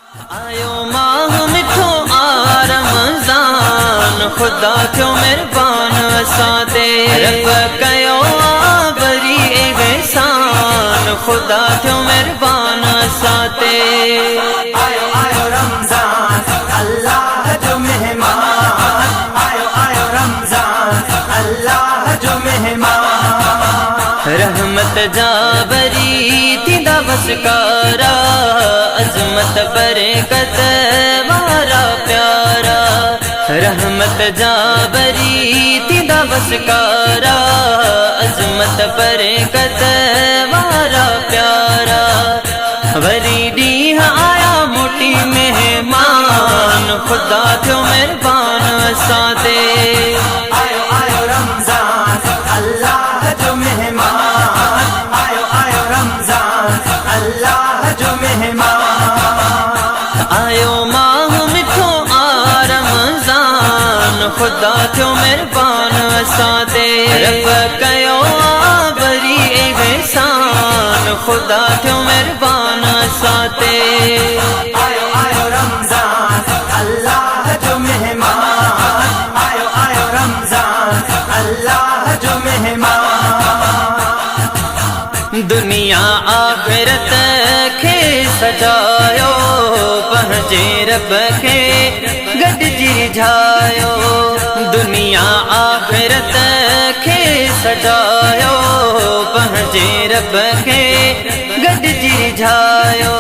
आयो माह मिठो आ रमज़ान, खुदा थियो मेहरबान असां ते। रब कयो बरी एहसान, खुदा थियो मेहरबान असां ते। आयो आयो रमज़ान अल्लाह जो मेहमान, आयो आयो रमज़ान अल्लाह जो मेहमान। रहमत जा बरी थींदा वसकारा, अज़मत बरकत वारा प्यारा। रहमत जा बरी थींदा वसकारा, अज़मत बरकत वारा प्यारा। वरी ॾींहुं आया मोटी मेहमान, खुदा थियो मेहरबान असां ते। आयो आयो रमज़ान अल्लाह जो मेहमान, आयो आयो रमज़ान अल्लाह जो मेहमान। आयो माह मिठो आ रमज़ान, खुदा थियो मेहरबान असां ते। रब कयो बरी एहसान, खुदा थियो मेहरबान असां ते। आयो आयो रमज़ान अल्लाह जो मेहमान, आयो आयो रमज़ान अल्लाह जो मेहमान। दुनिया आखिरत खे सजायो, पंहिंजे रब खे गॾिजी रिझायो। दुनिया आखिरत खे सजायो, पंहिंजे रब खे गॾिजी रिझायो।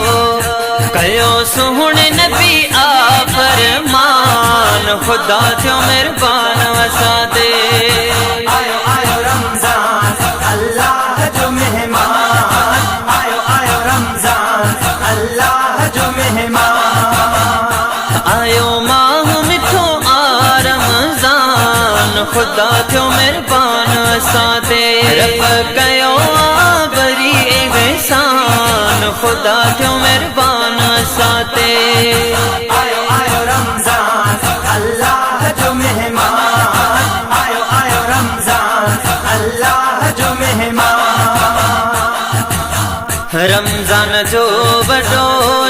कयो सुहिणे नबी आ फरमान, खुदा थियो मेहरबान असां ते। आयो आयो रमज़ान अल्लाह जो मेहमान, आयो आयो रमज़ान अल्लाह जो मेहमान। आयो माह मिठो आ रमज़ान, खुदा थियो मेहरबान असां ते। रब कयो बरी एहसान, खुदा थियो मेहरबान असां ते। आयो आयो रमज़ान अल्लाह जो मेहमान, आयो आयो रमज़ान अल्लाह जो मेहमान। रमज़ान जो वॾो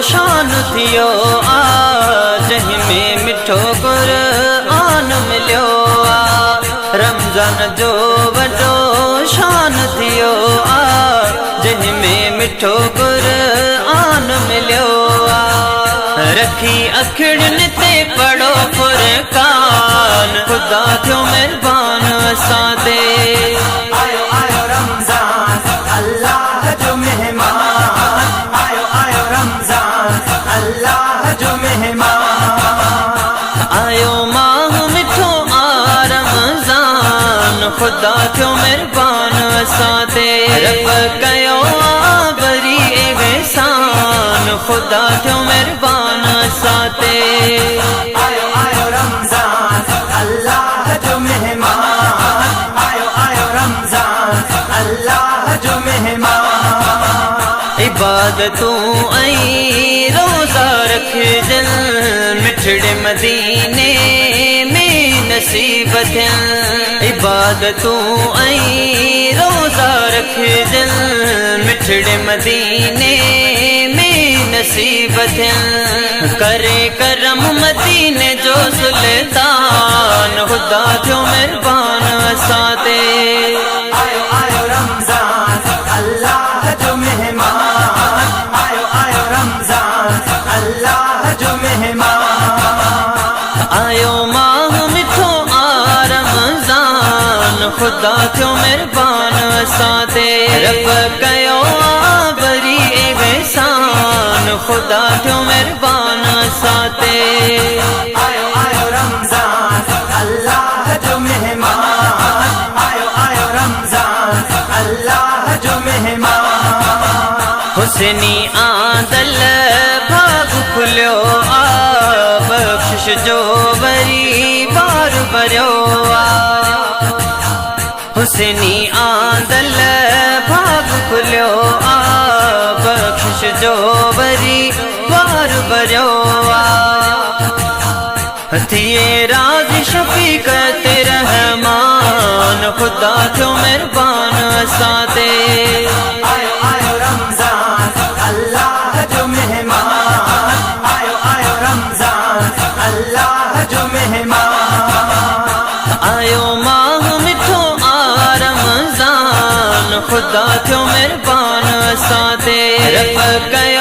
शान थियो आ, जंहिंमें मिठो क़ुरआन मिलियो आ। रमज़ान जो वॾो शान थियो आ, जंहिंमें मिठो क़ुरआन मिलियो आ। रखी अखिड़ियुनि ते पढ़ो फ़ुरक़ान, खुदा थियो मेहरबान असां ते। आयो आयो रमज़ान अल्लाह जो मेहमान, आयो आयो रमज़ान अल्लाह जो मेहमान। आयो माह मिठो आ रमज़ान, खुदा थियो मेहरबान असां ते। रब कयो बरी एहसान, खुदा थियो मेहरबान असां ते। आयो आयो रमज़ान अल्लाह जो मेहमान, आयो आयो रमज़ान अल्लाह जो मेहमान। इबादतूं ऐं रोज़ा रखजन, मिठड़े मदीने में नसीब थियन। इबादतूं ऐं रोज़ा रखजन, मिठड़े मदीने में नसीब थियन। करे करम मदीने जो सुल्तान, खुदा थियो मेहरबान असां ते। आयो आयो रमज़ान अल्लाह जो मेहमान, आयो आयो रमज़ान अल्लाह जो मेहमान। आयो माह मिठो आ रमज़ान, खुदा थियो मेहरबान असां ते। रब कयो बरी एहसान, खुदा थियो मेहरबान असां ते। आयो आयो रमज़ान अल्लाह जो मेहमान, आयो आयो रमज़ान अल्लाह जो मेहमान। हुसैनी आंदल भाग खुलियो आ, बख्शिश जो वरी बार भरियो आ। हुसैनी आंदल भाग खुलियो आ, बख्शिश जो वरी बार भरियो आ। थिए राज़ी शफ़ीक़त रहमान, खुदा थियो मेहरबान असां ते। आयो आयो रमज़ान अल्लाह जो मेहमान, आयो खुदा थियो मेहरबान असां ते रब कयो